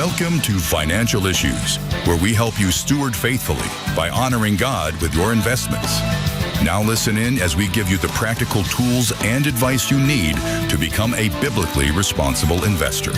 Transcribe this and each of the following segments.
Welcome to Financial Issues, where we help you steward faithfully by honoring God with your investments. Now listen in as we give you the practical tools and advice you need to become a biblically responsible investor.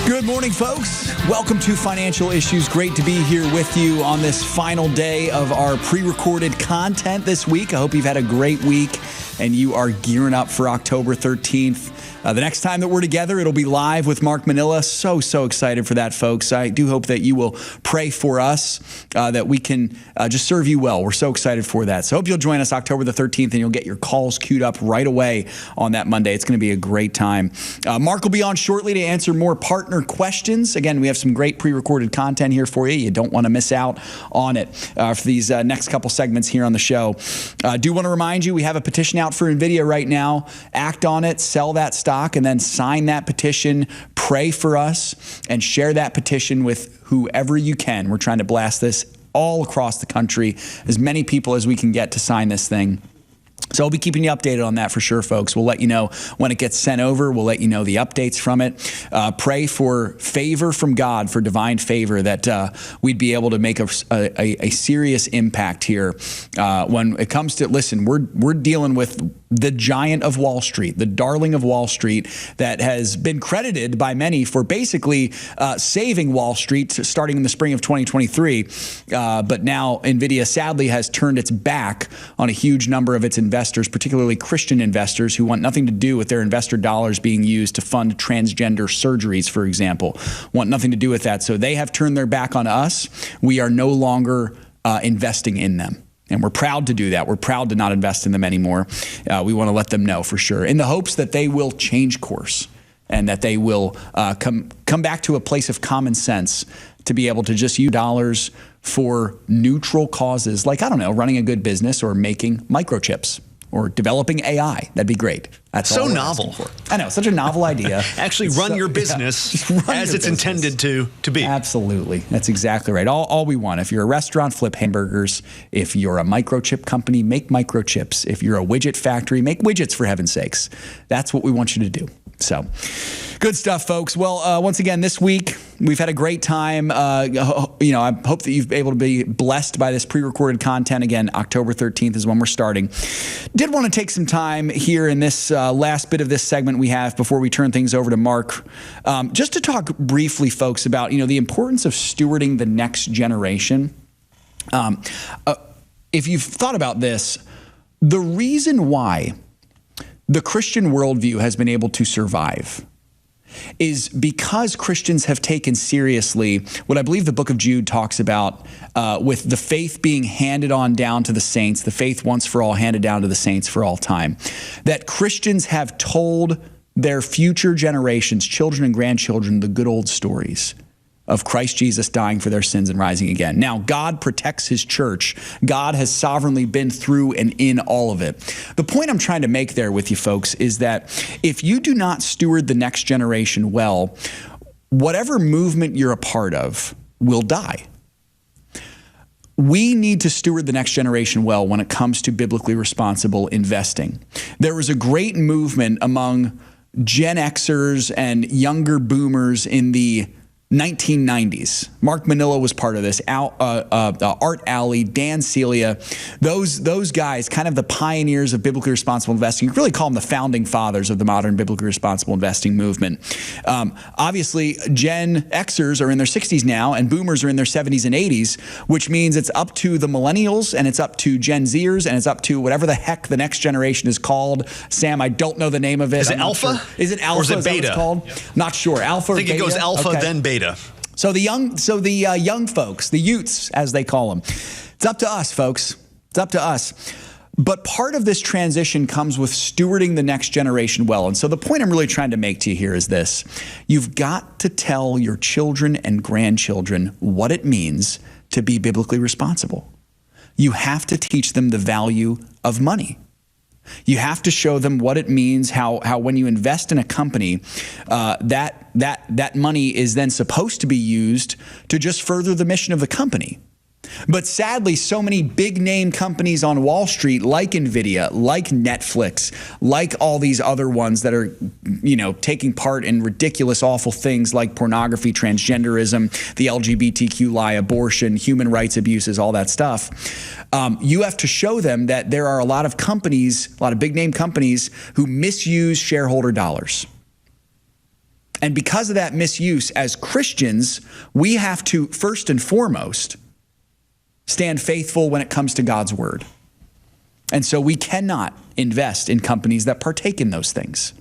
Good morning, folks. Welcome to Financial Issues. Great to be here with you on this final day of our pre-recorded content this week. I hope you've had a great week and you are gearing up for October 13th. The next time that we're together, it'll be live with Mark Minnella. So excited for that, folks. I do hope that you will pray for us, that we can just serve you well. We're so excited for that. So I hope you'll join us October the 13th, and you'll get your calls queued up right away on that Monday. It's going to be a great time. Mark will be on shortly to answer more partner questions. Again, we have some great pre-recorded content here for you. You don't want to miss out on it for these next couple segments here on the show. I do want to remind you, we have a petition out for Nvidia right now. Act on it, sell that stock, and then sign that petition, pray for us, and share that petition with whoever you can. We're trying to blast this all across the country, as many people as we can get to sign this thing. So I'll be keeping you updated on that for sure, folks. We'll let you know when it gets sent over. We'll let you know the updates from it. Pray for favor from God, for divine favor, that we'd be able to make a serious impact here. When it comes to, listen, we're dealing with the giant of Wall Street, the darling of Wall Street, that has been credited by many for basically saving Wall Street starting in the spring of 2023. But now Nvidia sadly has turned its back on a huge number of its investors, particularly Christian investors who want nothing to do with their investor dollars being used to fund transgender surgeries, for example. Want nothing to do with that. So they have turned their back on us. We are no longer investing in them. And we're proud to do that. We're proud to not invest in them anymore. We want to let them know for sure, in the hopes that they will change course and that they will come back to a place of common sense to be able to just use dollars for neutral causes, like, I don't know, running a good business or making microchips or developing AI. That'd be great. That's so novel. I know, such a novel idea. Actually run your business as it's intended to be. Absolutely. That's exactly right. All we want. If you're a restaurant, flip hamburgers. If you're a microchip company, make microchips. If you're a widget factory, make widgets, for heaven's sakes. That's what we want you to do. So good stuff, folks. Well, once again, this week, we've had a great time. I hope that you've been able to be blessed by this pre-recorded content. Again, October 13th is when we're starting. Did want to take some time here in this last bit of this segment we have before we turn things over to Mark, just to talk briefly, folks, about, the importance of stewarding the next generation. If you've thought about this, the reason why the Christian worldview has been able to survive is because Christians have taken seriously what I believe the book of Jude talks about, with the faith being handed on down to the saints, the faith once for all handed down to the saints for all time. That Christians have told their future generations, children and grandchildren, the good old stories of Christ Jesus dying for their sins and rising again. Now, God protects his church. God has sovereignly been through and in all of it. The point I'm trying to make there with you folks is that if you do not steward the next generation well, whatever movement you're a part of will die. We need to steward the next generation well when it comes to biblically responsible investing. There was a great movement among Gen Xers and younger boomers in the 1990s. Mark Minnella was part of this. Art Alley, Dan Celia, those guys, kind of the pioneers of biblically responsible investing. You could really call them the founding fathers of the modern biblically responsible investing movement. Obviously, Gen Xers are in their 60s now, and boomers are in their 70s and 80s, which means it's up to the millennials, and it's up to Gen Zers, and it's up to whatever the heck the next generation is called. Sam, I don't know the name of it. Is it Alpha? Sure. Is it Alpha? Or is it Beta? Beta? Is that what it's called? Yep. Not sure. Alpha or Beta? I think it goes Alpha, okay. Then Beta. So the young folks, the youths, as they call them, it's up to us, folks. It's up to us. But part of this transition comes with stewarding the next generation well. And so the point I'm really trying to make to you here is this. You've got to tell your children and grandchildren what it means to be biblically responsible. You have to teach them the value of money. You have to show them what it means, how when you invest in a company, that money is then supposed to be used to just further the mission of the company. But sadly, so many big name companies on Wall Street, like Nvidia, like Netflix, like all these other ones that are, taking part in ridiculous, awful things like pornography, transgenderism, the LGBTQ lie, abortion, human rights abuses, all that stuff. You have to show them that there are a lot of companies, a lot of big name companies who misuse shareholder dollars. And because of that misuse, as Christians, we have to, first and foremost, stand faithful when it comes to God's word. And so we cannot invest in companies that partake in those things.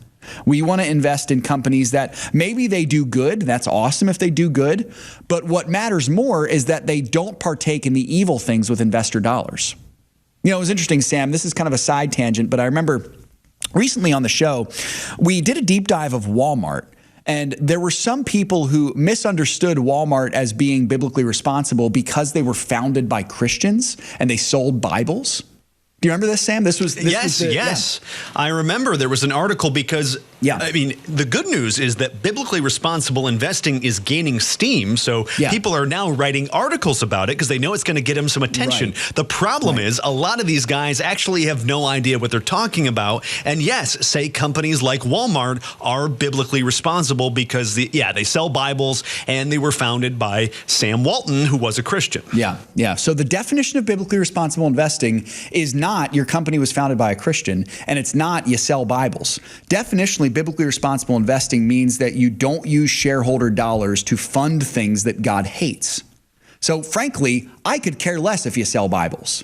We want to invest in companies that maybe they do good. That's awesome if they do good. But what matters more is that they don't partake in the evil things with investor dollars. It was interesting, Sam. This is kind of a side tangent, but I remember recently on the show, we did a deep dive of Walmart. And there were some people who misunderstood Walmart as being biblically responsible because they were founded by Christians and they sold Bibles. Do you remember this, Sam? Yes. I remember there was an article because, the good news is that biblically responsible investing is gaining steam. So people are now writing articles about it because they know it's going to get them some attention. Right. The problem is a lot of these guys actually have no idea what they're talking about. And yes, say companies like Walmart are biblically responsible because, they sell Bibles and they were founded by Sam Walton, who was a Christian. Yeah. So the definition of biblically responsible investing is not your company was founded by a Christian, and it's not you sell Bibles. Definitionally, biblically responsible investing means that you don't use shareholder dollars to fund things that God hates. So frankly, I could care less if you sell Bibles.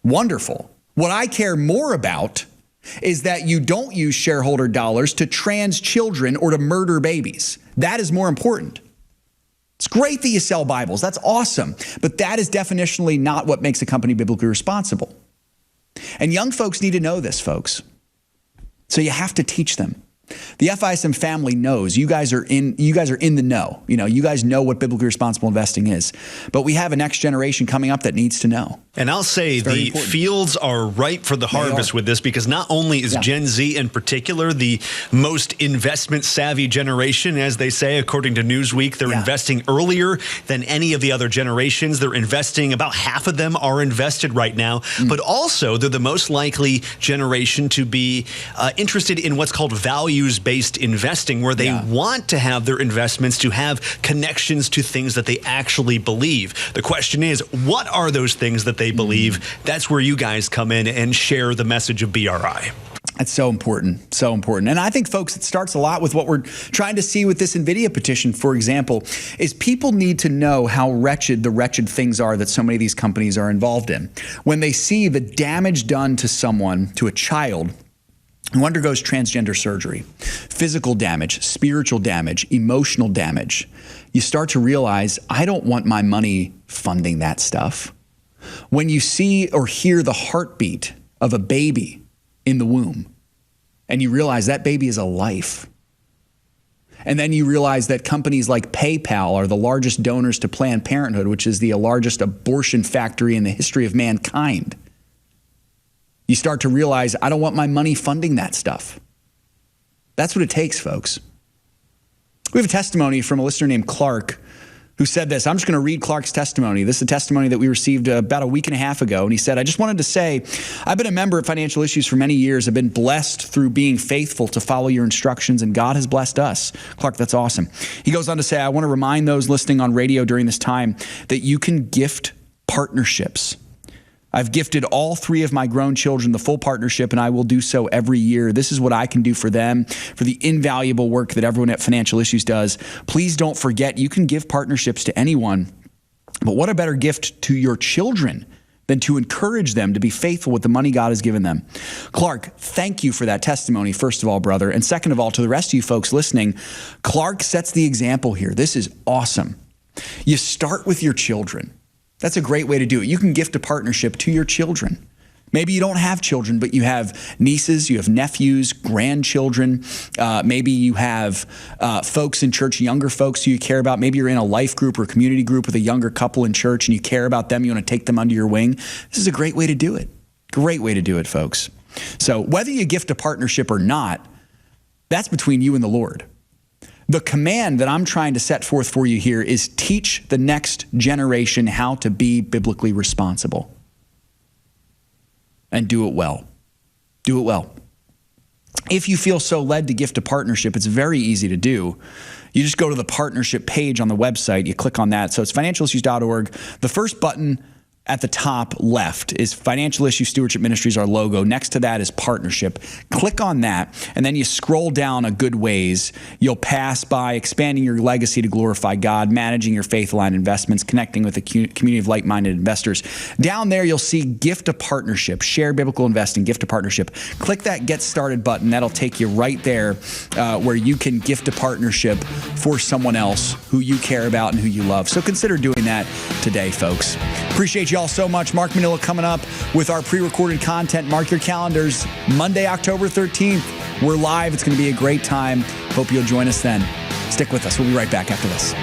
Wonderful. What I care more about is that you don't use shareholder dollars to trans children or to murder babies. That is more important. It's great that you sell Bibles. That's awesome. But that is definitionally not what makes a company biblically responsible. And young folks need to know this, folks. So you have to teach them. The FISM family knows you guys are in the know. You guys know what biblically responsible investing is. But we have a next generation coming up that needs to know. And I'll say the fields are ripe for the harvest with this, because not only is Gen Z in particular the most investment savvy generation, as they say, according to Newsweek, they're investing earlier than any of the other generations. They're investing, about half of them are invested right now, but also they're the most likely generation to be interested in what's called values-based investing, where they want to have their investments to have connections to things that they actually believe. The question is, what are those things that they believe? That's where you guys come in and share the message of BRI. That's so important, so important. And I think, folks, it starts a lot with what we're trying to see with this Nvidia petition, for example, is people need to know how wretched the wretched things are that so many of these companies are involved in. When they see the damage done to someone, to a child, who undergoes transgender surgery, physical damage, spiritual damage, emotional damage, you start to realize, I don't want my money funding that stuff. When you see or hear the heartbeat of a baby in the womb, and you realize that baby is a life. And then you realize that companies like PayPal are the largest donors to Planned Parenthood, which is the largest abortion factory in the history of mankind. You start to realize, I don't want my money funding that stuff. That's what it takes, folks. We have a testimony from a listener named Clark who said this. I'm just going to read Clark's testimony. This is a testimony that we received about a week and a half ago. And he said, I just wanted to say, I've been a member of Financial Issues for many years. I've been blessed through being faithful to follow your instructions, and God has blessed us. Clark, that's awesome. He goes on to say, I want to remind those listening on radio during this time that you can gift partnerships. I've gifted all 3 of my grown children the full partnership, and I will do so every year. This is what I can do for them, for the invaluable work that everyone at Financial Issues does. Please don't forget, you can give partnerships to anyone, but what a better gift to your children than to encourage them to be faithful with the money God has given them. Clark, thank you for that testimony, first of all, brother. And second of all, to the rest of you folks listening, Clark sets the example here. This is awesome. You start with your children. That's a great way to do it. You can gift a partnership to your children. Maybe you don't have children, but you have nieces, you have nephews, grandchildren. Maybe you have folks in church, younger folks who you care about. Maybe you're in a life group or community group with a younger couple in church and you care about them. You want to take them under your wing. This is a great way to do it. Great way to do it, folks. So whether you gift a partnership or not, that's between you and the Lord. The command that I'm trying to set forth for you here is teach the next generation how to be biblically responsible. And do it well. Do it well. If you feel so led to gift a partnership, it's very easy to do. You just go to the partnership page on the website. You click on that. So it's financialissues.org. The first button at the top left is Financial Issue Stewardship Ministries, our logo. Next to that is Partnership. Click on that, and then you scroll down a good ways. You'll pass by expanding your legacy to glorify God, managing your faith-aligned investments, connecting with a community of like-minded investors. Down there, you'll see Gift a Partnership, Share Biblical Investing, Gift a Partnership. Click that Get Started button. That'll take you right there where you can gift a partnership for someone else who you care about and who you love. So consider doing that today, folks. Appreciate you all so much. Mark Minnella coming up with our pre-recorded content. Mark your calendars. Monday, October 13th. We're live. It's going to be a great time. Hope you'll join us then. Stick with us. We'll be right back after this.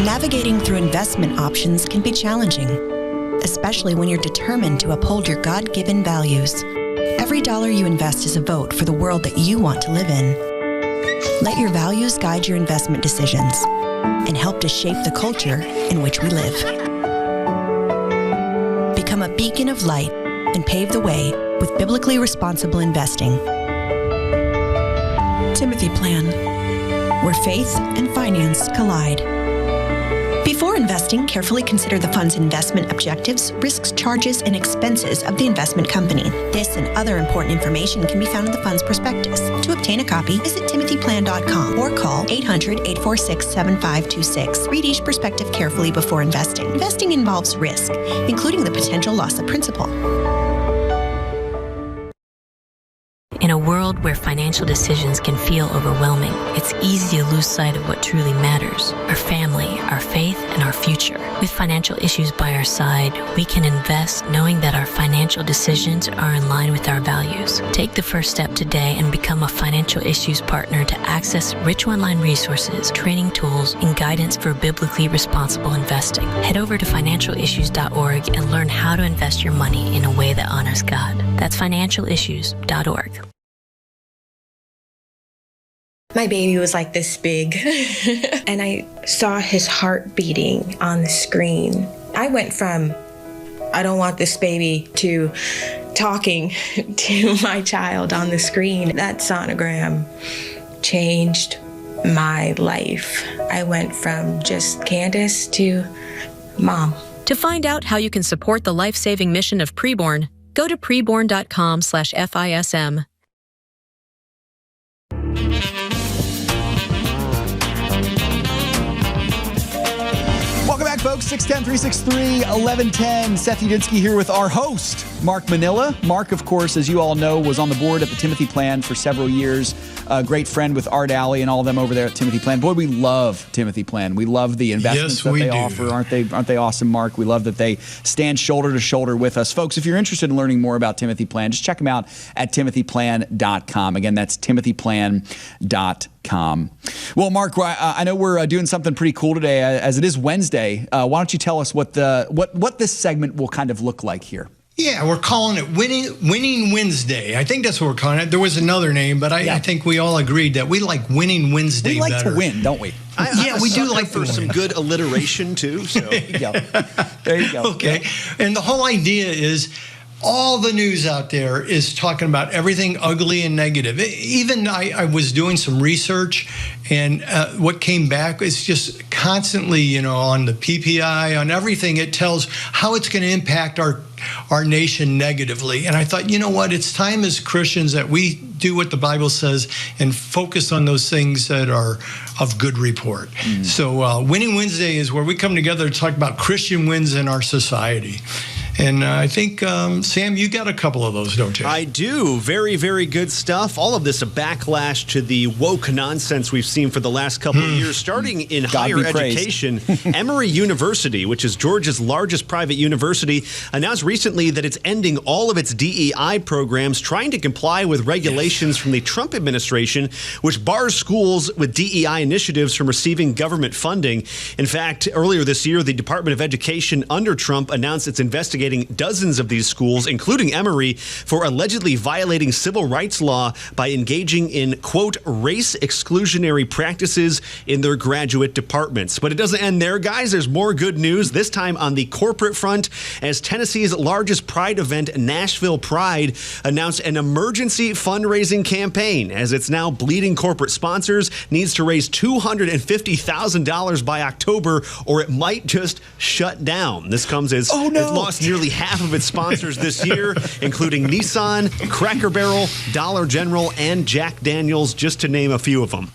Navigating through investment options can be challenging, especially when you're determined to uphold your God-given values. Every dollar you invest is a vote for the world that you want to live in. Let your values guide your investment decisions and help to shape the culture in which we live. Become a beacon of light and pave the way with biblically responsible investing. Timothy Plan, where faith and finance collide. Before investing, carefully consider the fund's investment objectives, risks, charges, and expenses of the investment company. This and other important information can be found in the fund's prospectus. To obtain a copy, visit timothyplan.com or call 800-846-7526. Read each prospectus carefully before investing. Investing involves risk, including the potential loss of principal. In a world where financial decisions can feel overwhelming, it's easy to lose sight of what truly matters: our family, our faith, and our future. With financial issues by our side, we can invest knowing that our financial decisions are in line with our values. Take the first step today and become a Financial Issues partner to access rich online resources, training tools, and guidance for biblically responsible investing. Head over to financialissues.org and learn how to invest your money in a way that honors God. That's financialissues.org. My baby was like this big, and I saw his heart beating on the screen. I went from, I don't want this baby, to talking to my child on the screen. That sonogram changed my life. I went from just Candace to Mom. To find out how you can support the life-saving mission of Preborn, go to preborn.com/FISM. Welcome back, folks. 610-363-1110. Seth Udinsky here with our host, Mark Minnella. Mark, of course, as you all know, was on the board at the Timothy Plan for several years. A great friend with Art Alley and all of them over there at Timothy Plan. Boy, we love Timothy Plan. We love the investments that they offer. Aren't they awesome, Mark? We love that they stand shoulder to shoulder with us. Folks, if you're interested in learning more about Timothy Plan, just check them out at timothyplan.com. Again, that's timothyplan.com. Well, Mark, I know we're doing something pretty cool today, as it is Wednesday. Why don't you tell us what this segment will kind of look like here? Yeah, we're calling it Winning Wednesday. I think that's what we're calling it. There was another name, but I think we all agreed that we like Winning Wednesday better. We like to win, don't we? We do like for some good alliteration, too. So. There you go. There you go. Okay. And the whole idea is all the news out there is talking about everything ugly and negative. Even I was doing some research, and what came back is just constantly, on the PPI, on everything, it tells how it's going to impact our nation negatively. And I thought, you know what, it's time as Christians that we do what the Bible says and focus on those things that are of good report. So Winning Wednesday is where we come together to talk about Christian wins in our society. And I think, Sam, you got a couple of those, don't you? I do. Very, very good stuff. All of this a backlash to the woke nonsense we've seen for the last couple of years, starting in higher education. Emory University, which is Georgia's largest private university, announced recently that it's ending all of its DEI programs, trying to comply with regulations from the Trump administration, which bars schools with DEI initiatives from receiving government funding. In fact, earlier this year, the Department of Education under Trump announced it's investigating dozens of these schools, including Emory, for allegedly violating civil rights law by engaging in, quote, race exclusionary practices in their graduate departments. But it doesn't end there, guys. There's more good news, this time on the corporate front, as Tennessee's largest pride event, Nashville Pride, announced an emergency fundraising campaign, as it's now bleeding corporate sponsors, needs to raise $250,000 by October, or it might just shut down. This comes as it lost nearly half of its sponsors this year, including Nissan, Cracker Barrel, Dollar General, and Jack Daniels, just to name a few of them.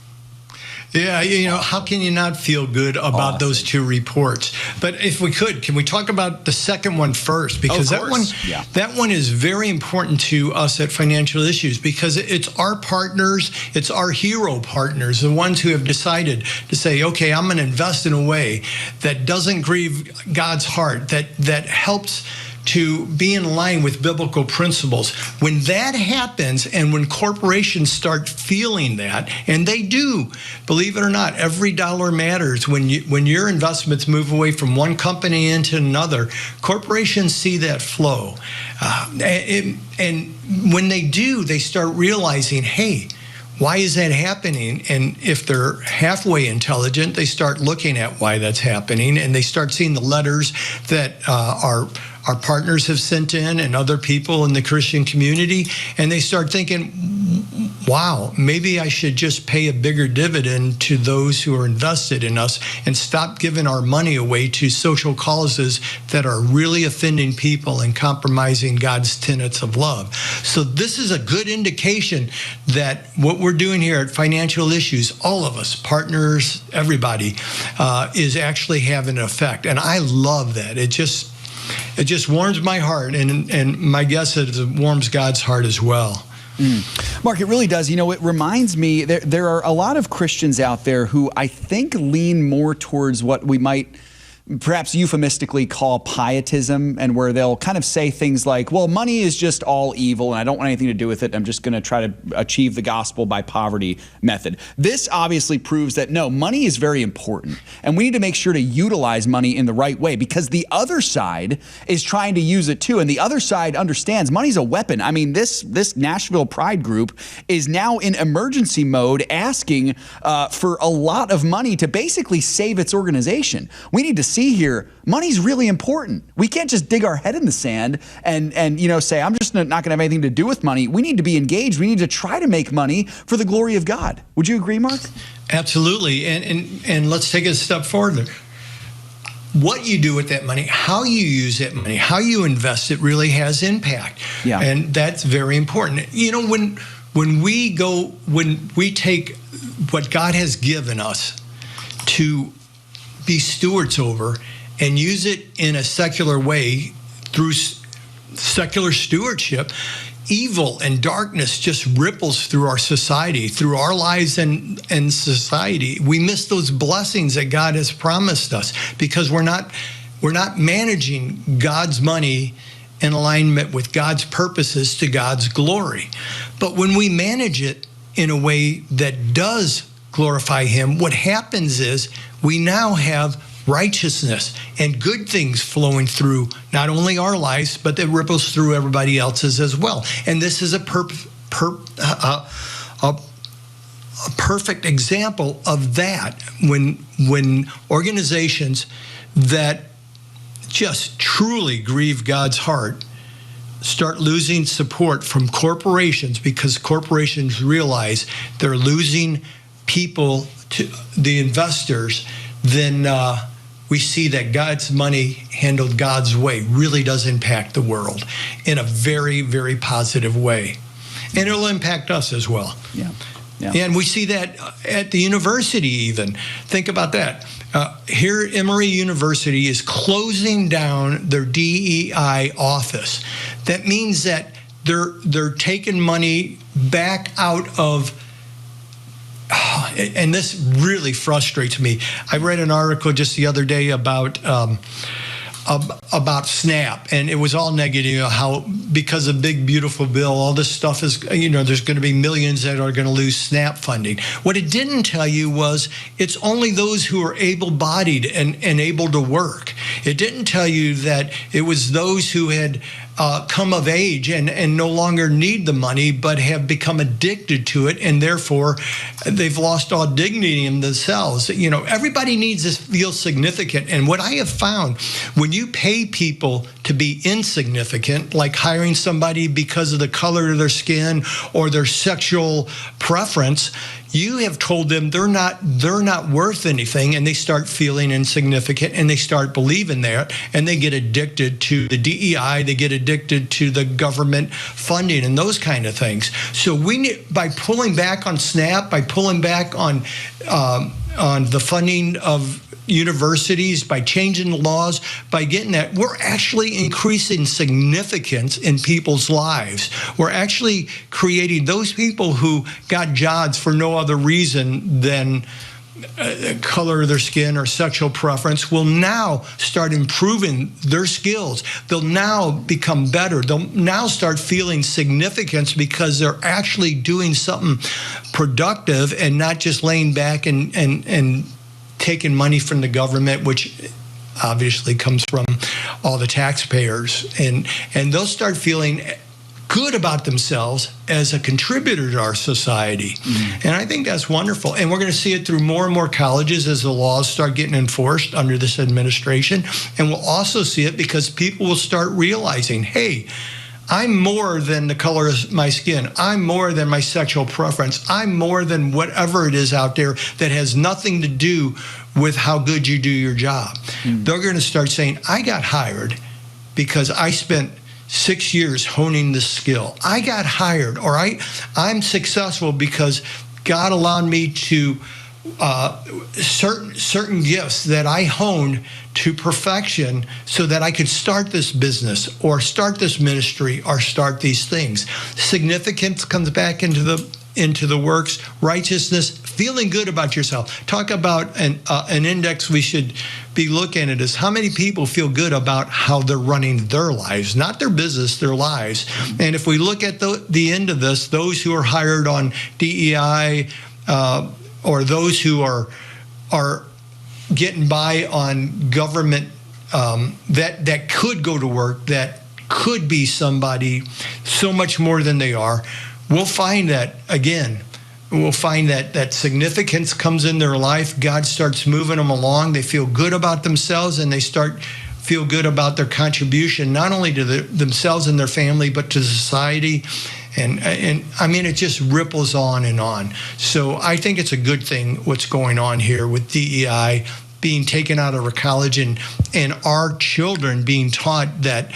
Yeah, how can you not feel good about those two reports? But if we could, can we talk about the second one first? Because that one is very important to us at Financial Issues, because it's our partners, it's our hero partners, the ones who have decided to say, okay, I'm going to invest in a way that doesn't grieve God's heart, that helps to be in line with biblical principles. When that happens, and when corporations start feeling that, and they do, believe it or not, every dollar matters. When your investments move away from one company into another, corporations see that flow. And when they do, they start realizing, hey, why is that happening? And if they're halfway intelligent, they start looking at why that's happening, and they start seeing the letters that our partners have sent in and other people in the Christian community, and they start thinking, wow, maybe I should just pay a bigger dividend to those who are invested in us and stop giving our money away to social causes that are really offending people and compromising God's tenets of love. So this is a good indication that what we're doing here at Financial Issues, all of us, partners, everybody, is actually having an effect. And I love that. It just warms my heart, and my guess is it warms God's heart as well. Mark, it really does. It reminds me, there are a lot of Christians out there who I think lean more towards what we might perhaps euphemistically call pietism, and where they'll kind of say things like, well, money is just all evil and I don't want anything to do with it. I'm just going to try to achieve the gospel by poverty method. This obviously proves that no, money is very important, and we need to make sure to utilize money in the right way, because the other side is trying to use it too, and the other side understands money's a weapon. I mean, this Nashville Pride group is now in emergency mode, asking for a lot of money to basically save its organization. We need to see here, money's really important. We can't just dig our head in the sand and say, I'm just not going to have anything to do with money. We need to be engaged. We need to try to make money for the glory of God. Would you agree, Mark? Absolutely. And let's take it a step further. What you do with that money, how you use that money, how you invest it really has impact. Yeah. And that's very important. When we take what God has given us to be stewards over and use it in a secular way through secular stewardship, evil and darkness just ripples through our society, through our lives and society. We miss those blessings that God has promised us because we're not managing God's money in alignment with God's purposes to God's glory. But when we manage it in a way that does glorify Him, what happens is we now have righteousness and good things flowing through not only our lives, but that ripples through everybody else's as well. And this is a perfect example of that, when organizations that just truly grieve God's heart start losing support from corporations, because corporations realize they're losing people to the investors, then we see that God's money handled God's way really does impact the world in a very, very positive way. And it'll impact us as well. Yeah. And we see that at the university even. Think about that. here at Emory University is closing down their DEI office. That means that they're taking money back out of, and this really frustrates me. I read an article just the other day about SNAP, and it was all negative, how because of big beautiful bill, all this stuff is, there's going to be millions that are going to lose SNAP funding. What it didn't tell you was it's only those who are able-bodied and able to work. It didn't tell you that it was those who had come of age and no longer need the money, but have become addicted to it, and therefore they've lost all dignity in themselves. Everybody needs to feel significant. And what I have found, when you pay people to be insignificant, like hiring somebody because of the color of their skin or their sexual preference, you have told them they're not worth anything, and they start feeling insignificant, and they start believing that, and they get addicted to the DEI, they get addicted to the government funding and those kind of things. So we need, by pulling back on SNAP, by pulling back on the funding of universities, by changing the laws, by getting that, we're actually increasing significance in people's lives. We're actually creating those people who got jobs for no other reason than color of their skin or sexual preference will now start improving their skills. They'll now become better. They'll now start feeling significance because they're actually doing something productive and not just laying back and taking money from the government, which obviously comes from all the taxpayers, and they'll start feeling good about themselves as a contributor to our society. And I think that's wonderful. And we're going to see it through more and more colleges as the laws start getting enforced under this administration. And we'll also see it because people will start realizing, hey, I'm more than the color of my skin. I'm more than my sexual preference. I'm more than whatever it is out there that has nothing to do with how good you do your job. They're going to start saying, I got hired because I spent 6 years honing this skill. I got hired, or I'm successful because God allowed me to certain gifts that I honed to perfection so that I could start this business or start this ministry or start these things. Significance comes back into the works. Righteousness, feeling good about yourself. Talk about an index we should be looking at is how many people feel good about how they're running their lives, not their business, their lives. And if we look at the end of this, those who are hired on DEI, or those who are getting by on government that could go to work, that could be somebody so much more than they are, we'll find that, again, we'll find that significance comes in their life. God starts moving them along. They feel good about themselves, and they feel good about their contribution, not only to themselves and their family, but to society. And I mean, it just ripples on and on. So I think it's a good thing what's going on here with DEI being taken out of our college, and our children being taught that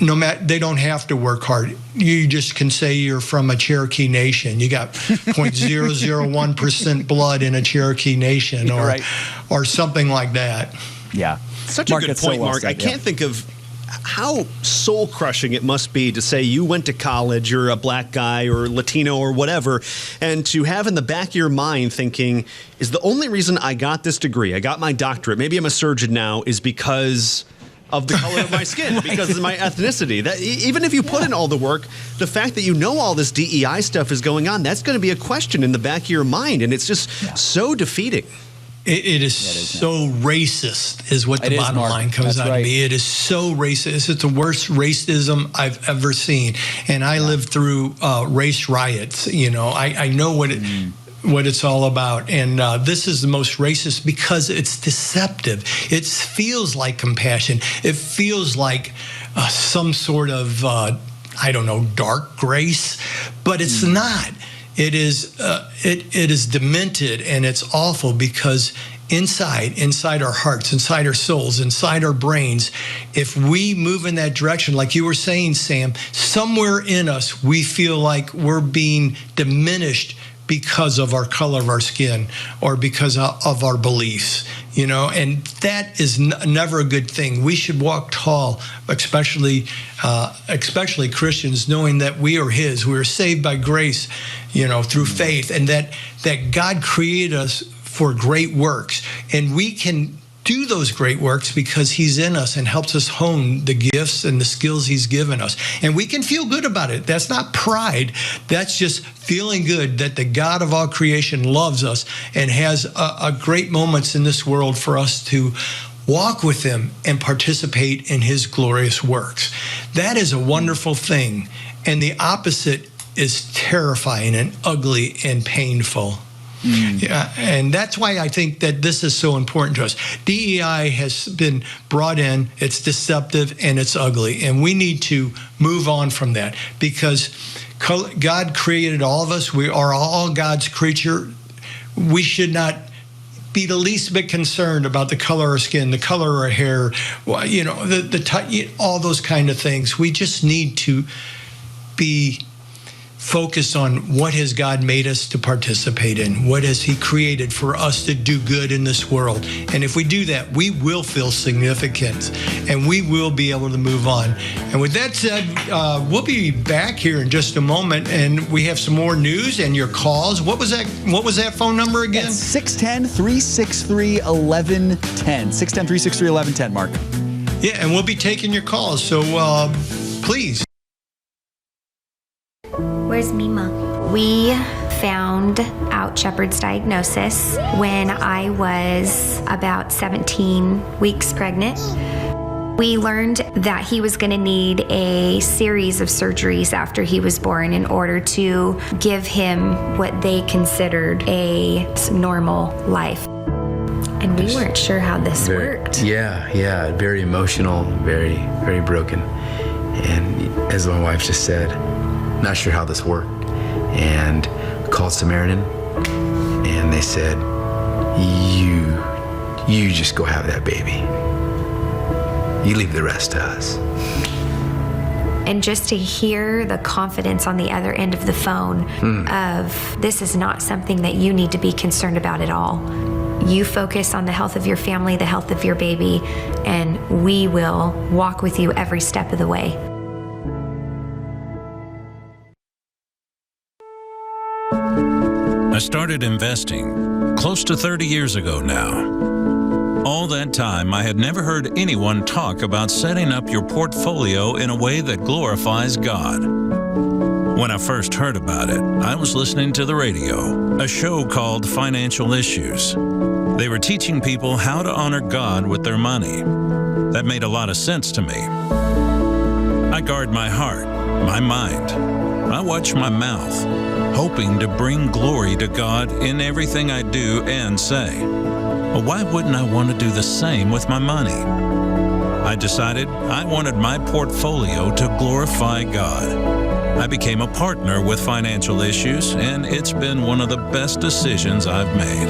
no matter, they don't have to work hard. You just can say you're from a Cherokee Nation. You got 0.001% blood in a Cherokee Nation, or something like that. Yeah. Such a good point, Mark. I can't think of how soul-crushing it must be to say you went to college, you're a black guy or Latino or whatever, and to have in the back of your mind thinking, is the only reason I got this degree, I got my doctorate, maybe I'm a surgeon now, is because of the color of my skin, because of my ethnicity. That even if you put in all the work, the fact that you know all this DEI stuff is going on, that's going to be a question in the back of your mind, and it's just so defeating. It is so racist, is what the bottom line comes out to be. It is so racist. It's the worst racism I've ever seen. And I lived through race riots. I know what it's all about. And this is the most racist because it's deceptive. It feels like compassion. It feels like some sort of, dark grace, but it's not. It is demented, and it's awful because inside our hearts, inside our souls, inside our brains, if we move in that direction, like you were saying, Sam, somewhere in us we feel like we're being diminished because of our color of our skin or because of our beliefs, and that is never a good thing. We should walk tall, especially Christians, knowing that we are His. We are saved by grace, through faith, and that God created us for great works, and we can do those great works because He's in us and helps us hone the gifts and the skills He's given us. And we can feel good about it. That's not pride. That's just feeling good that the God of all creation loves us and has a great moments in this world for us to walk with Him and participate in His glorious works. That is a wonderful thing. And the opposite is terrifying and ugly and painful. Yeah, and that's why I think that this is so important to us. DEI has been brought in, it's deceptive, and it's ugly. And we need to move on from that because God created all of us. We are all God's creature. We should not be the least bit concerned about the color of our skin, the color of our hair, all those kind of things. We just need to be focused on what has God made us to participate in, what has He created for us to do good in this world. And if we do that, we will feel significant and we will be able to move on. And with that said, we'll be back here in just a moment, and we have some more news and your calls. What was that phone number again? 610-363-1110. 610-363-1110, Mark. Yeah, and we'll be taking your calls, so please. Where's Mima? We found out Shepard's diagnosis when I was about 17 weeks pregnant. We learned that he was going to need a series of surgeries after he was born in order to give him what they considered a normal life. And we weren't sure how this worked. Yeah, very emotional, very, very broken. And as my wife just said, not sure how this worked, and called Samaritan, and they said, you just go have that baby. You leave the rest to us. And just to hear the confidence on the other end of the phone of this is not something that you need to be concerned about at all. You focus on the health of your family, the health of your baby, and we will walk with you every step of the way. I started investing close to 30 years ago now. All that time, I had never heard anyone talk about setting up your portfolio in a way that glorifies God. When I first heard about it, I was listening to the radio, a show called Financial Issues. They were teaching people how to honor God with their money. That made a lot of sense to me. I guard my heart, my mind. I watch my mouth, hoping to bring glory to God in everything I do and say. But why wouldn't I want to do the same with my money? I decided I wanted my portfolio to glorify God. I became a partner with Financial Issues, and it's been one of the best decisions I've made.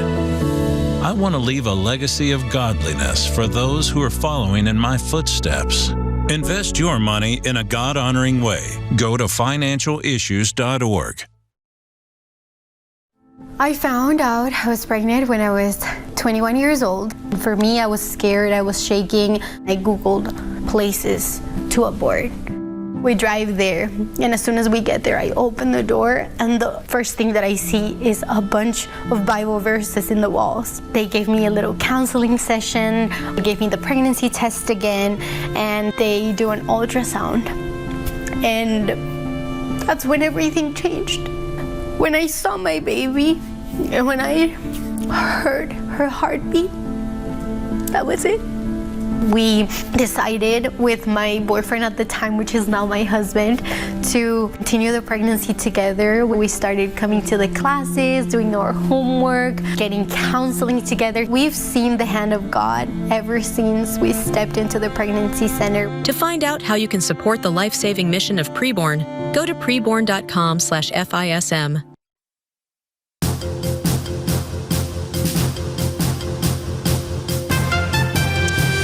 I want to leave a legacy of godliness for those who are following in my footsteps. Invest your money in a God-honoring way. Go to financialissues.org. I found out I was pregnant when I was 21 years old. For me, I was scared, I was shaking. I Googled places to abort. We drive there, and as soon as we get there, I open the door, and the first thing that I see is a bunch of Bible verses in the walls. They gave me a little counseling session, they gave me the pregnancy test again, and they do an ultrasound. And that's when everything changed. When I saw my baby, and when I heard her heartbeat, that was it. We decided with my boyfriend at the time, which is now my husband, to continue the pregnancy together. We started coming to the classes, doing our homework, getting counseling together. We've seen the hand of God ever since we stepped into the pregnancy center. To find out how you can support the life-saving mission of Preborn, go to preborn.com/FISM.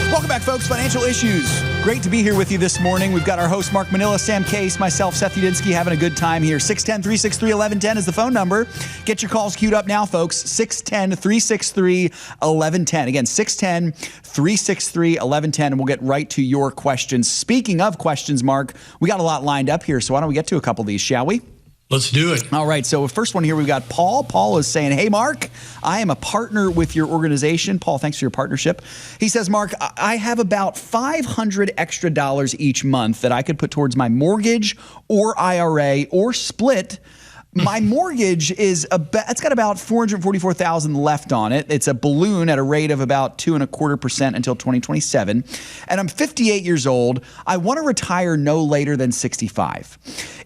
Welcome back, folks. Financial Issues. Great Great to be here with you this morning. We've got our host, Mark Minnella, Sam Case, myself, Seth Udinsky, having a good time here. 610-363-1110 is the phone number. Get your calls queued up now, folks. 610-363-1110. Again, 610-363-1110, and we'll get right to your questions. Speaking of questions, Mark, we got a lot lined up here, so why don't we get to a couple of these, shall we? Let's do it. All right. So first one here, we've got Paul. Paul is saying, hey, Mark, I am a partner with your organization. Paul, thanks for your partnership. He says, Mark, I have about $500 extra each month that I could put towards my mortgage or IRA or split. My mortgage it's got about $444,000 left on it. It's a balloon at a rate of about 2.25% until 2027. And I'm 58 years old. I want to retire no later than 65.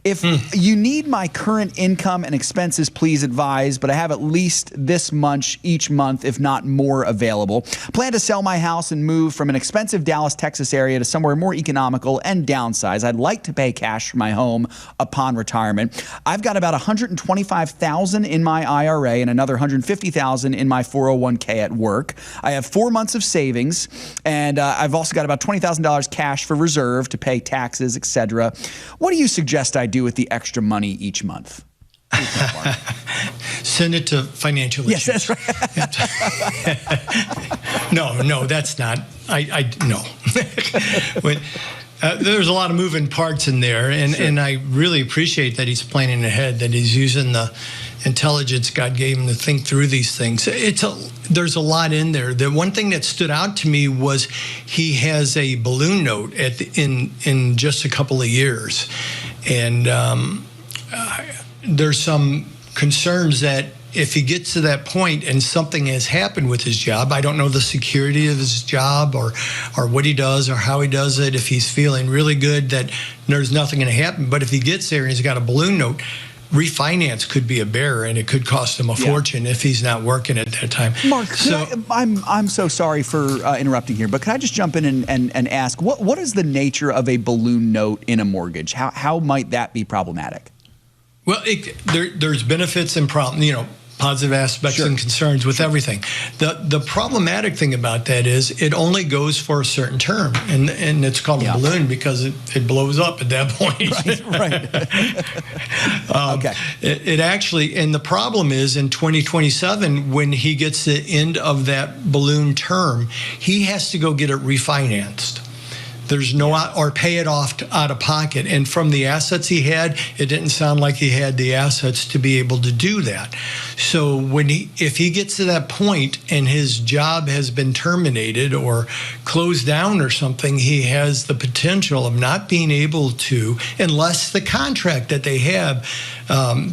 If you need my current income and expenses, please advise, but I have at least this much each month, if not more, available. Plan to sell my house and move from an expensive Dallas, Texas area to somewhere more economical and downsize. I'd like to pay cash for my home upon retirement. I've got about $125,000 in my IRA and another $150,000 in my 401k at work. I have 4 months of savings, and I've also got about $20,000 cash for reserve to pay taxes, etc. What do you suggest I do with the extra money each month? Send it to financial issues. Yes, that's right. No, that's not. No. There's a lot of moving parts in there, and I really appreciate that he's planning ahead, that he's using the intelligence God gave him to think through these things. There's a lot in there. The one thing that stood out to me was he has a balloon note in just a couple of years, and there's some concerns that if he gets to that point and something has happened with his job, I don't know the security of his job or what he does or how he does it, if he's feeling really good that there's nothing going to happen. But if he gets there and he's got a balloon note, refinance could be a bear, and it could cost him a fortune if he's not working at that time. Mark, I'm so sorry for interrupting here, but could I just jump in and ask, what is the nature of a balloon note in a mortgage? How might that be problematic? Well, there's benefits and positive aspects and concerns with everything. The problematic thing about that is it only goes for a certain term, and it's called a balloon because it blows up at that point. Right. Okay. It actually, and the problem is in 2027, when he gets the end of that balloon term, he has to go get it refinanced. There's no or pay it off out of pocket. And from the assets he had, it didn't sound like he had the assets to be able to do that. So if he gets to that point and his job has been terminated or closed down or something, he has the potential of not being able to, unless the contract that they have,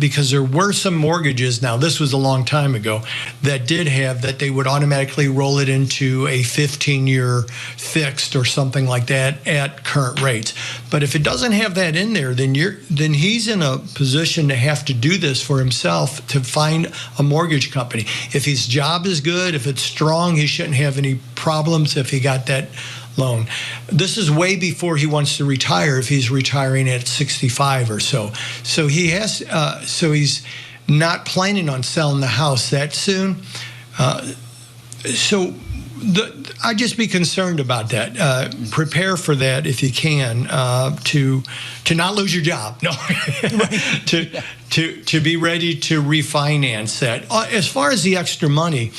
because there were some mortgages, now this was a long time ago, that did have that they would automatically roll it into a 15-year fixed or something like that at current rates. But if it doesn't have that in there, then he's in a position to have to do this for himself to find a mortgage company. If his job is good, if it's strong, he shouldn't have any problems if he got that loan. This is way before he wants to retire, if he's retiring at 65 or so. So he's not planning on selling the house that soon. I'd just be concerned about that. Prepare for that if you can, to not lose your job. No, to be ready to refinance that. As far as the extra money,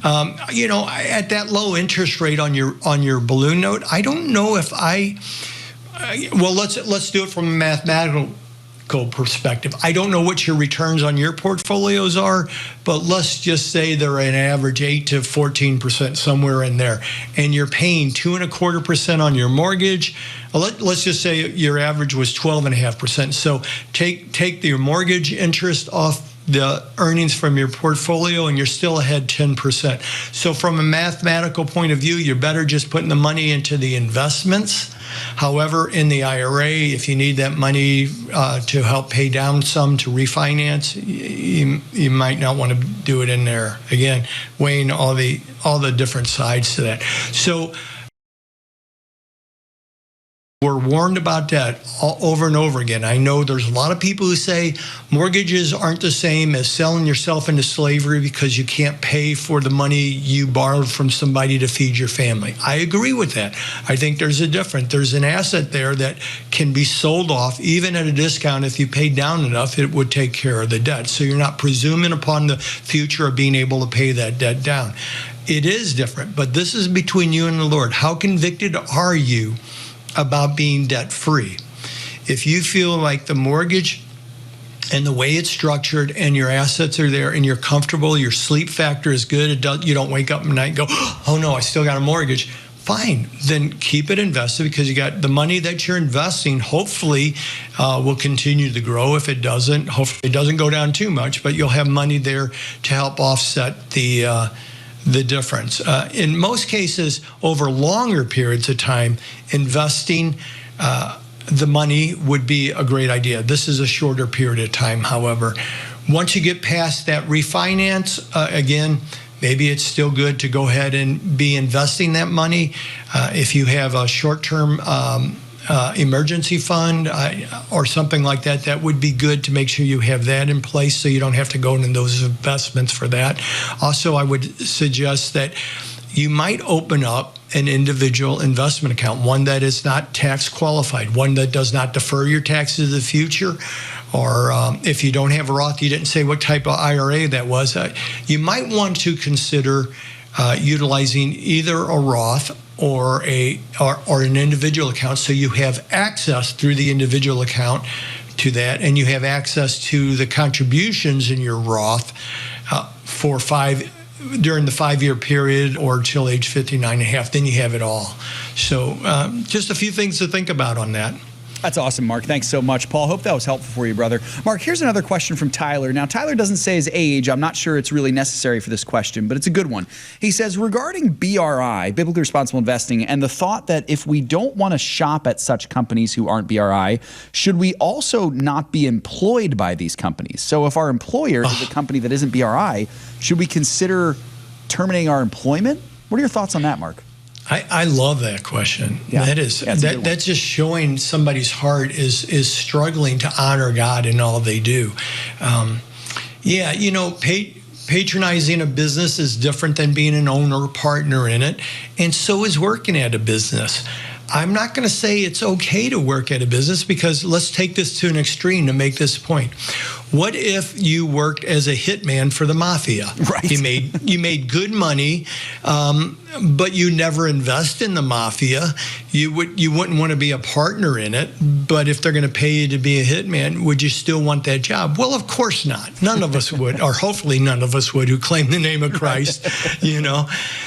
at that low interest rate on your balloon note, I don't know if let's do it from a mathematical perspective. I don't know what your returns on your portfolios are, but let's just say they're an average 8 to 14%, somewhere in there, and you're paying 2.25% on your mortgage. Let's just say your average was 12.5%. So take your mortgage interest off the earnings from your portfolio, and you're still ahead 10%. So from a mathematical point of view, you're better just putting the money into the investments. However, in the IRA, if you need that money to help pay down some to refinance, you might not want to do it in there. Again, weighing all the different sides to that. So We're warned about that over and over again. I know there's a lot of people who say mortgages aren't the same as selling yourself into slavery because you can't pay for the money you borrowed from somebody to feed your family. I agree with that. I think there's a difference. There's an asset there that can be sold off, even at a discount. If you pay down enough, it would take care of the debt. So you're not presuming upon the future of being able to pay that debt down. It is different, but this is between you and the Lord. How convicted are you about being debt-free? If you feel like the mortgage and the way it's structured and your assets are there and you're comfortable, your sleep factor is good, you don't wake up at night and go, oh no, I still got a mortgage, fine, then keep it invested, because you got the money that you're investing hopefully will continue to grow. If it doesn't, hopefully it doesn't go down too much, but you'll have money there to help offset the difference. In most cases, over longer periods of time, investing the money would be a great idea. This is a shorter period of time, however. Once you get past that refinance, again, maybe it's still good to go ahead and be investing that money. If you have a short-term emergency fund or something like that, that would be good to make sure you have that in place so you don't have to go into those investments for that. Also, I would suggest that you might open up an individual investment account, one that is not tax qualified, one that does not defer your taxes to the future. Or if you don't have a Roth, you didn't say what type of IRA that was, you might want to consider utilizing either a Roth or an individual account, so you have access through the individual account to that, and you have access to the contributions in your Roth during the 5-year period or till age 59 and a half. Then you have it all. So just a few things to think about on that. That's awesome, Mark. Thanks so much, Paul. Hope that was helpful for you, brother. Mark, here's another question from Tyler. Now, Tyler doesn't say his age. I'm not sure it's really necessary for this question, but it's a good one. He says, regarding BRI, biblically responsible investing, and the thought that if we don't want to shop at such companies who aren't BRI, should we also not be employed by these companies? So if our employer is a company that isn't BRI, should we consider terminating our employment? What are your thoughts on that, Mark? I love that question. Yeah. That's just showing somebody's heart is struggling to honor God in all they do. Patronizing a business is different than being an owner or partner in it, and so is working at a business. I'm not going to say it's okay to work at a business, because let's take this to an extreme to make this point. What if you worked as a hitman for the mafia? Right. You made good money, but you never invest in the mafia. You wouldn't want to be a partner in it. But if they're going to pay you to be a hitman, would you still want that job? Well, of course not. None of us would, or hopefully none of us would, who claim the name of Christ.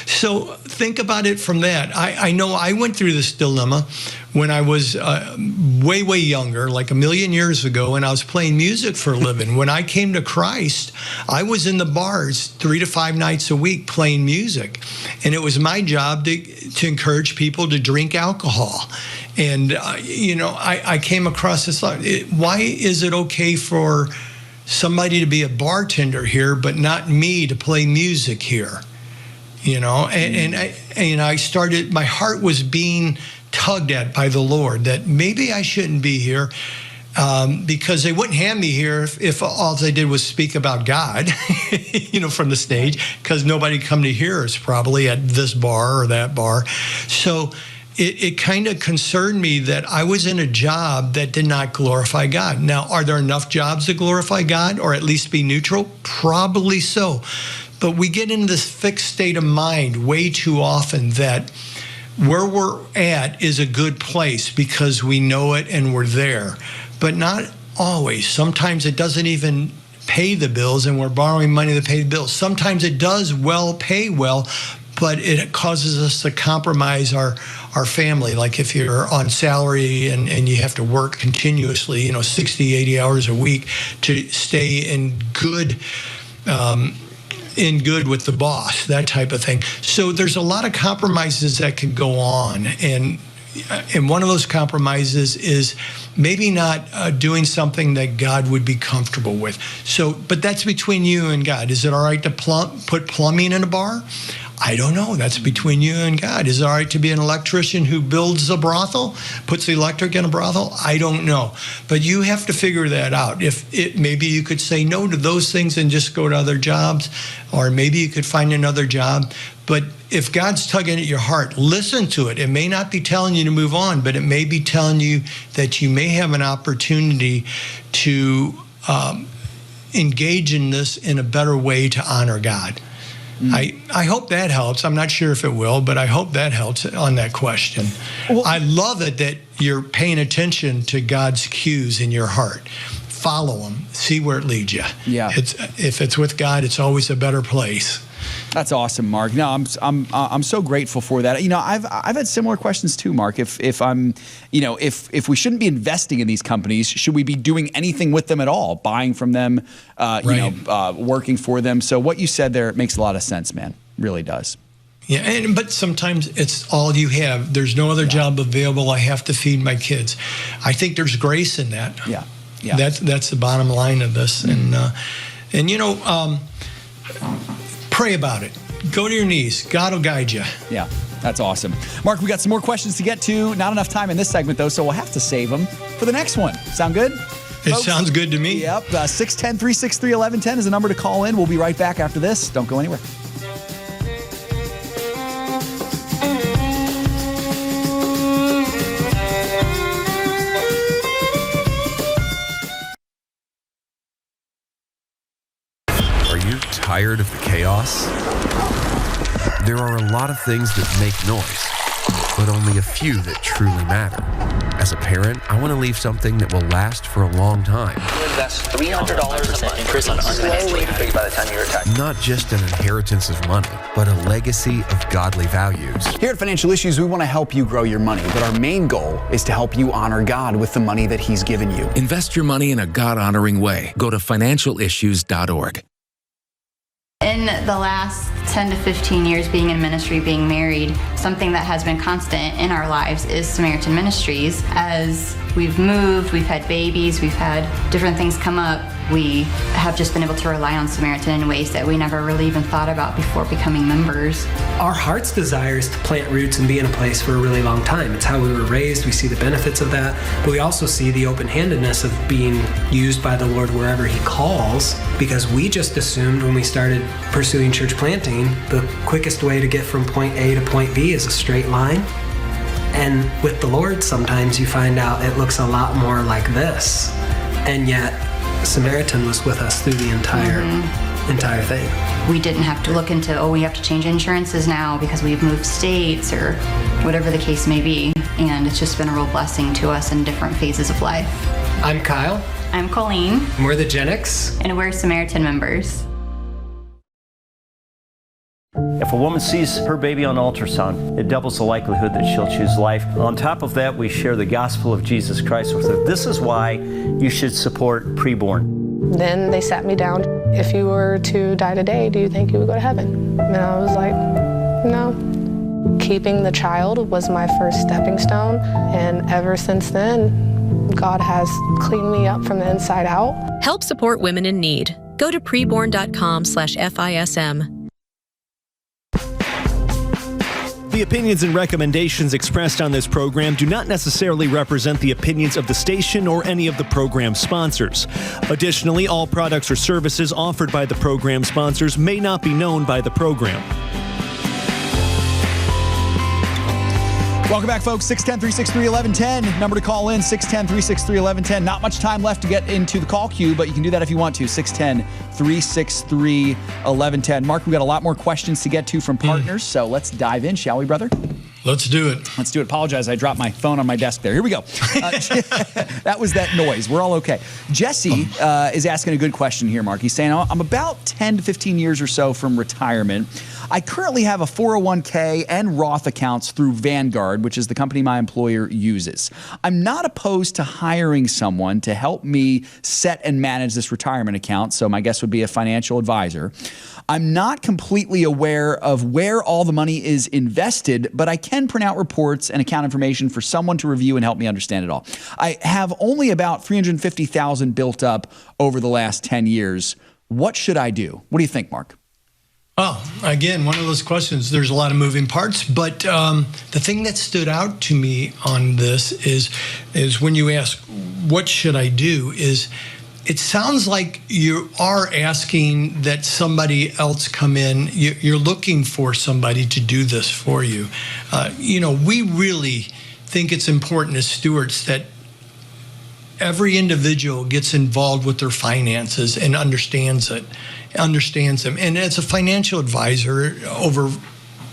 So think about it from that. I know I went through this dilemma when I was way, way younger, like a million years ago, and I was playing music for a living. When I came to Christ, I was in the bars 3 to 5 nights a week playing music. And it was my job to encourage people to drink alcohol. And, I came across this thought, why is it okay for somebody to be a bartender here, but not me to play music here? And I started, my heart was being tugged at by the Lord that maybe I shouldn't be here, because they wouldn't have me here if all they did was speak about God, from the stage, because nobody come to hear us probably at this bar or that bar. So it kind of concerned me that I was in a job that did not glorify God. Now, are there enough jobs to glorify God, or at least be neutral? Probably so. But we get in this fixed state of mind way too often that where we're at is a good place because we know it and we're there. But not always. Sometimes it doesn't even pay the bills, and we're borrowing money to pay the bills. Sometimes it does pay well, but it causes us to compromise our family. Like if you're on salary and you have to work continuously, 60, 80 hours a week to stay in good with the boss, that type of thing. So there's a lot of compromises that can go on. And one of those compromises is maybe not doing something that God would be comfortable with. So, but that's between you and God. Is it all right to put plumbing in a bar? I don't know. That's between you and God. Is it all right to be an electrician who builds a brothel, puts the electric in a brothel? I don't know. But you have to figure that out. Maybe you could say no to those things and just go to other jobs, or maybe you could find another job. But if God's tugging at your heart, listen to it. It may not be telling you to move on, but it may be telling you that you may have an opportunity to engage in this in a better way to honor God. I hope that helps. I'm not sure if it will, but I hope that helps on that question. Well, I love it that you're paying attention to God's cues in your heart. Follow them. See where it leads you. Yeah. If it's with God, it's always a better place. That's awesome, Mark. No, I'm so grateful for that. I've had similar questions too, Mark. If we shouldn't be investing in these companies, should we be doing anything with them at all? Buying from them, working for them. So what you said there makes a lot of sense, man. Really does. Yeah, but sometimes it's all you have. There's no other job available. I have to feed my kids. I think there's grace in that. Yeah. That's the bottom line of this, pray about it. Go to your knees. God will guide you. Yeah, that's awesome. Mark, we got some more questions to get to. Not enough time in this segment, though, so we'll have to save them for the next one. Sound good? It sounds good to me. Yep. 610-363-1110 is the number to call in. We'll be right back after this. Don't go anywhere. Tired of the chaos? There are a lot of things that make noise, but only a few that truly matter. As a parent, I want to leave something that will last for a long time. You invest $300 a month interest on unmanaged by the time you're retired. Not just an inheritance of money, but a legacy of godly values. Here at Financial Issues, we want to help you grow your money, but our main goal is to help you honor God with the money that He's given you. Invest your money in a God-honoring way. Go to financialissues.org. In the last 10 to 15 years being in ministry, being married, something that has been constant in our lives is Samaritan Ministries. As we've moved, we've had babies, we've had different things come up, we have just been able to rely on Samaritan in ways that we never really even thought about before becoming members. Our heart's desire is to plant roots and be in a place for a really long time. It's how we were raised. We see the benefits of that, but we also see the open-handedness of being used by the Lord wherever He calls, because we just assumed when we started pursuing church planting, the quickest way to get from point A to point B is a straight line. And with the Lord, sometimes you find out it looks a lot more like this. And yet, Samaritan was with us through the entire thing. We didn't have to look into, we have to change insurances now because we've moved states or whatever the case may be. And it's just been a real blessing to us in different phases of life. I'm Kyle. I'm Colleen. We're the Gen X. And we're Samaritan members. If a woman sees her baby on ultrasound, it doubles the likelihood that she'll choose life. On top of that, we share the gospel of Jesus Christ with her. This is why you should support preborn. Then they sat me down. If you were to die today, do you think you would go to heaven? And I was like, no. Keeping the child was my first stepping stone. And ever since then, God has cleaned me up from the inside out. Help support women in need. Go to preborn.com/FISM. The opinions and recommendations expressed on this program do not necessarily represent the opinions of the station or any of the program sponsors. Additionally, all products or services offered by the program sponsors may not be known by the program. Welcome back, folks. 610-363-1110. Number to call in, 610-363-1110. Not much time left to get into the call queue, but you can do that if you want to. 610-363-1110. Mark, we've got a lot more questions to get to from partners, so let's dive in, shall we, brother? Let's do it. Let's do it. Apologize, I dropped my phone on my desk there. Here we go. That was that noise. We're all okay. Jesse is asking a good question here, Mark. He's saying, I'm about 10 to 15 years or so from retirement. I currently have a 401k and Roth accounts through Vanguard, which is the company my employer uses. I'm not opposed to hiring someone to help me set and manage this retirement account, so my guess would be a financial advisor. I'm not completely aware of where all the money is invested, but I can print out reports and account information for someone to review and help me understand it all. I have only about $350,000 built up over the last 10 years. What should I do? What do you think, Mark? Oh, again, one of those questions. There's a lot of moving parts, but the thing that stood out to me on this is when you ask, what should I do, is it sounds like you are asking that somebody else come in. You're looking for somebody to do this for you. We really think it's important as stewards that every individual gets involved with their finances and understands them. And as a financial advisor over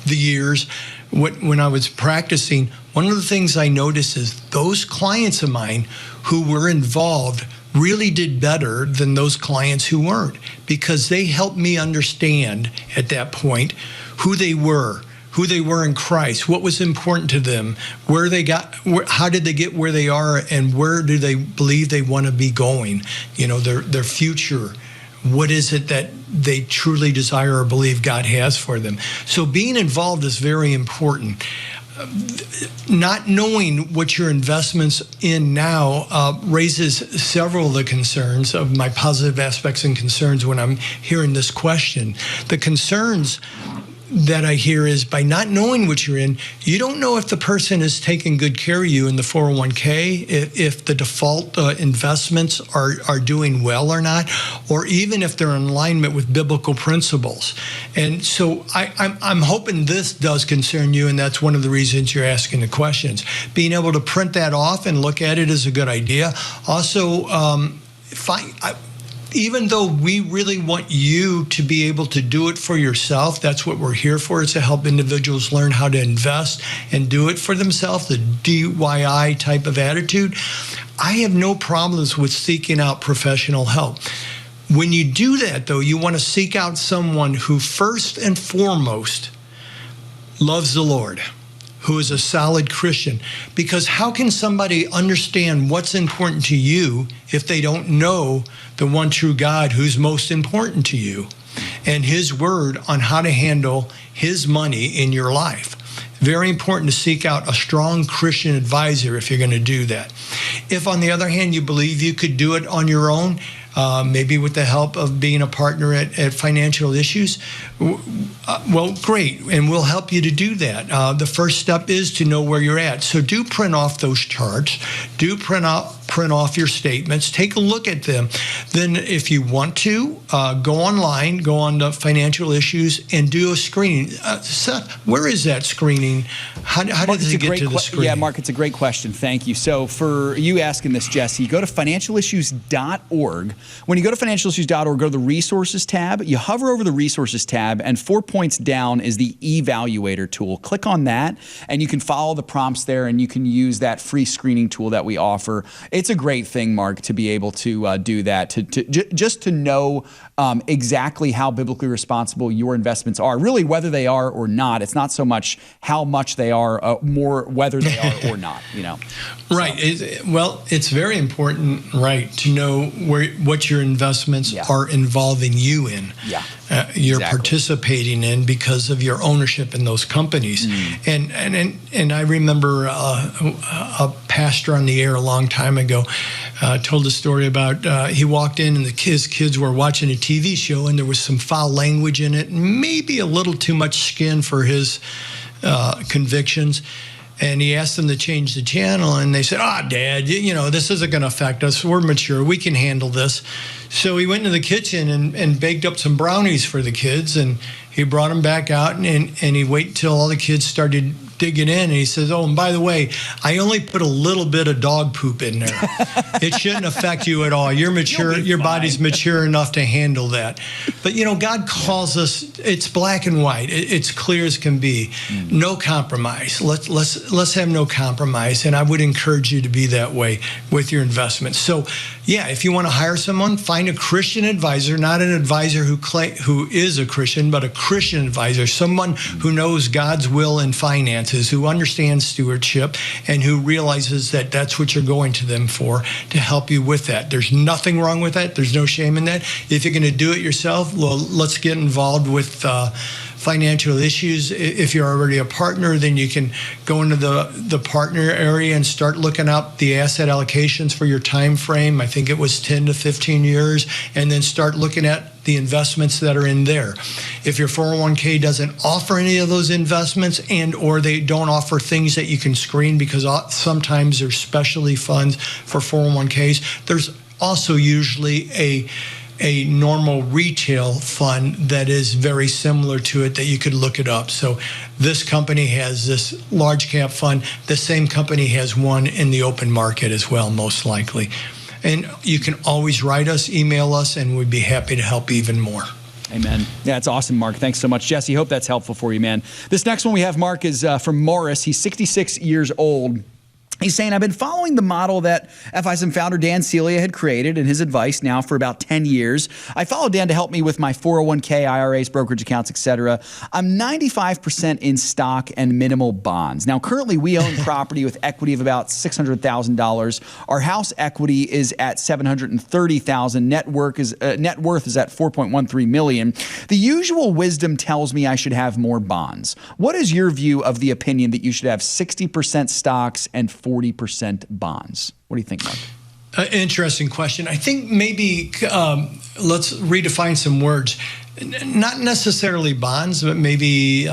the years, when I was practicing, one of the things I noticed is those clients of mine who were involved really did better than those clients who weren't, because they helped me understand at that point who they were in Christ, what was important to them, how did they get where they are, and where do they believe they want to be going, their future. What is it that they truly desire or believe God has for them? So being involved is very important. Not knowing what your investments in now raises several of the concerns of my positive aspects and concerns when I'm hearing this question. The concerns that I hear is, by not knowing what you're in, you don't know if the person is taking good care of you in the 401k, if the default investments are doing well or not, or even if they're in alignment with biblical principles. And so I'm hoping this does concern you, and that's one of the reasons you're asking the questions. Being able to print that off and look at it is a good idea. Also, even though we really want you to be able to do it for yourself, that's what we're here for, is to help individuals learn how to invest and do it for themselves, the DIY type of attitude. I have no problems with seeking out professional help. When you do that, though, you want to seek out someone who first and foremost loves the Lord, who is a solid Christian. Because how can somebody understand what's important to you if they don't know the one true God who's most important to you and his word on how to handle his money in your life? Very important to seek out a strong Christian advisor if you're going to do that. If, on the other hand, you believe you could do it on your own, maybe with the help of being a partner at Financial Issues, well, great, and we'll help you to do that. The first step is to know where you're at. So do print off those charts. Do print off your statements. Take a look at them. Then if you want to, go online, go on to Financial Issues and do a screening. Seth, where is that screening? How does it get to the screening? Yeah, Mark, it's a great question. Thank you. So for you asking this, Jesse, go to financialissues.org. When you go to financialissues.org, go to the Resources tab. You hover over the Resources tab, and 4 points down is the Evaluator tool. Click on that, and you can follow the prompts there, and you can use that free screening tool that we offer. It's a great thing, Mark, to be able to do that, just to know exactly how biblically responsible your investments are, really whether they are or not. It's not so much how much they are, more whether they are or not, Right. Well, it's very important, right, to know what your investments are involving you in. Yeah. You're participating in because of your ownership in those companies. And I remember a pastor on the air a long time ago told a story about he walked in and his kids were watching a TV show and there was some foul language in it, maybe a little too much skin for his convictions. And he asked them to change the channel, and they said, Dad, this isn't going to affect us. We're mature. We can handle this. So he went into the kitchen and baked up some brownies for the kids, and he brought them back out, and he waited till all the kids started digging in, and he says, and by the way, I only put a little bit of dog poop in there. It shouldn't affect you at all. You're mature. Your body's mature enough to handle that. But, God calls us, it's black and white. It's clear as can be. No compromise. Let's have no compromise, and I would encourage you to be that way with your investments. So, if you want to hire someone, find a Christian advisor, not an advisor who is a Christian, but a Christian advisor, someone who knows God's will and finances, who understands stewardship, and who realizes that that's what you're going to them for, to help you with that. There's nothing wrong with that. There's no shame in that. If you're going to do it yourself, well, let's get involved with financial issues. If you're already a partner, then you can go into the partner area and start looking up the asset allocations for your time frame. I think it was 10 to 15 years, and then start looking at the investments that are in there. If your 401k doesn't offer any of those investments, and or they don't offer things that you can screen, because sometimes there's specialty funds for 401ks, there's also usually a normal retail fund that is very similar to it that you could look it up. So this company has this large cap fund. The same company has one in the open market as well, most likely. And you can always write us, email us, and we'd be happy to help even more. Amen. Yeah, it's awesome, Mark. Thanks so much. Jesse, hope that's helpful for you, man. This next one we have, Mark, is from Morris. He's 66 years old. He's saying, I've been following the model that FISM founder Dan Celia had created and his advice now for about 10 years. I followed Dan to help me with my 401k, IRAs, brokerage accounts, etc. I'm 95% in stock and minimal bonds. Now, currently, we own property with equity of about $600,000. Our house equity is at $730,000. Net worth is at $4.13 million. The usual wisdom tells me I should have more bonds. What is your view of the opinion that you should have 60% stocks and 40% bonds? What do you think, Mark? Interesting question. I think maybe let's redefine some words. Not necessarily bonds, but maybe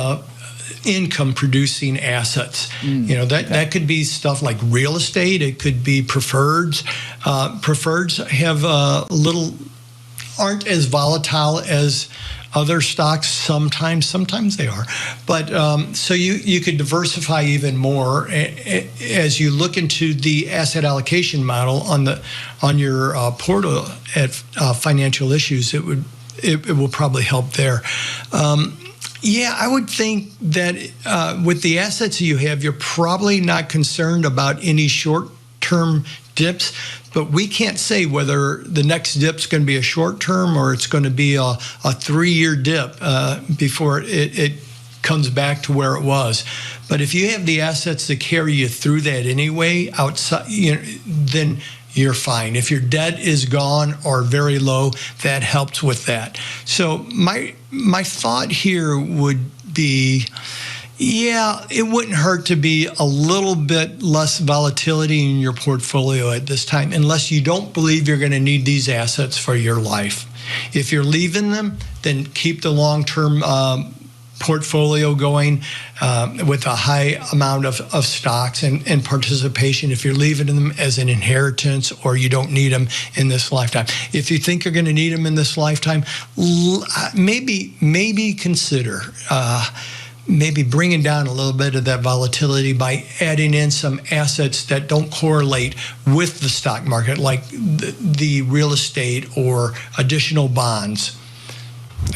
income producing assets. That could be stuff like real estate. It could be preferreds. Preferreds have aren't as volatile as other stocks. Sometimes they are, but so you could diversify even more as you look into the asset allocation model on your portal at Financial Issues. It will probably help there. Yeah, I would think that with the assets you have, you're probably not concerned about any short-term dips, but we can't say whether the next dip's going to be a short term or it's going to be a 3-year dip before it comes back to where it was. But if you have the assets to carry you through that anyway, outside, then you're fine. If your debt is gone or very low, that helps with that. So my thought here would be, yeah, it wouldn't hurt to be a little bit less volatility in your portfolio at this time, unless you don't believe you're going to need these assets for your life. If you're leaving them, then keep the long-term portfolio going with a high amount of stocks and participation. If you're leaving them as an inheritance or you don't need them in this lifetime. If you think you're going to need them in this lifetime, maybe consider maybe bringing down a little bit of that volatility by adding in some assets that don't correlate with the stock market, like the real estate or additional bonds.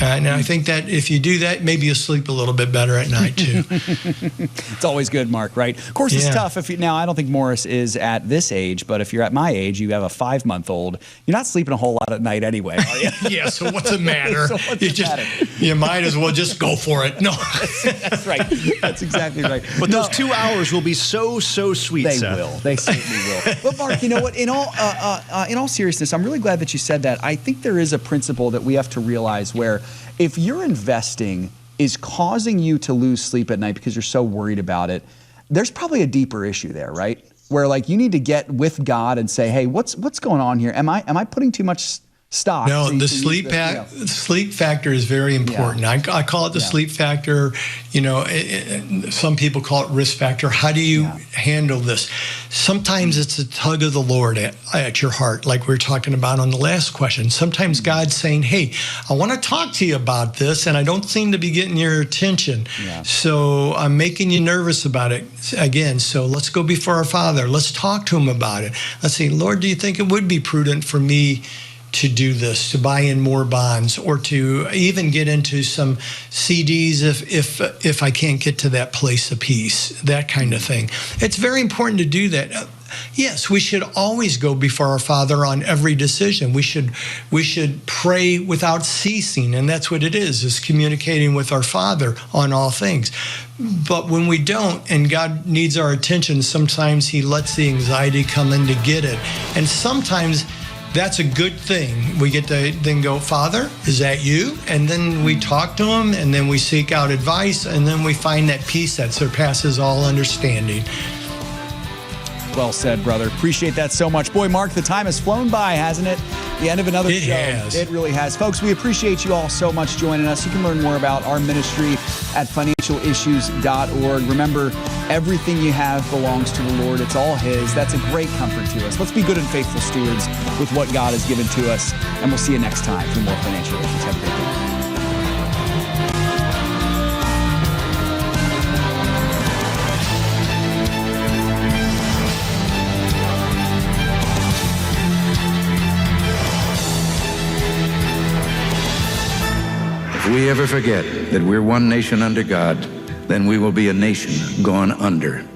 And I think that if you do that, maybe you'll sleep a little bit better at night, too. It's always good, Mark, right? Of course, it's tough. Now, I don't think Morris is at this age, but if you're at my age, you have a 5-month-old, you're not sleeping a whole lot at night anyway, are you? Yeah, so what's the matter? You might as well just go for it. No. That's right. That's exactly right. But those 2 hours will be so sweet, They Seth. will. They certainly will. But, Mark, you know what? In all seriousness, I'm really glad that you said that. I think there is a principle that we have to realize where if your investing is causing you to lose sleep at night because you're so worried about it, there's probably a deeper issue there, right? Where like you need to get with God and say, hey, what's going on here? Am I putting too much stock? No, the sleep factor is very important. Yeah. I call it the sleep factor. Some people call it risk factor. How do you handle this? Sometimes it's a tug of the Lord at your heart, like we were talking about on the last question. Sometimes God's saying, hey, I want to talk to you about this, and I don't seem to be getting your attention. Yeah. So I'm making you nervous about it again. So let's go before our Father. Let's talk to him about it. Let's say, Lord, do you think it would be prudent for me to do this, to buy in more bonds, or to even get into some CDs if I can't get to that place of peace, that kind of thing. It's very important to do that. Yes, we should always go before our Father on every decision. We should pray without ceasing, and that's what it is communicating with our Father on all things. But when we don't, and God needs our attention, sometimes he lets the anxiety come in to get it. And sometimes that's a good thing. We get to then go, Father, is that you? And then we talk to him, and then we seek out advice, and then we find that peace that surpasses all understanding. Well said, brother. Appreciate that so much. Boy, Mark, the time has flown by, hasn't it? The end of another show. It has. It really has. Folks, we appreciate you all so much joining us. You can learn more about our ministry at financialissues.org. Remember, everything you have belongs to the Lord. It's all His. That's a great comfort to us. Let's be good and faithful stewards with what God has given to us. And we'll see you next time for more Financial Issues. Have a great day. If we ever forget that we're one nation under God, then we will be a nation gone under.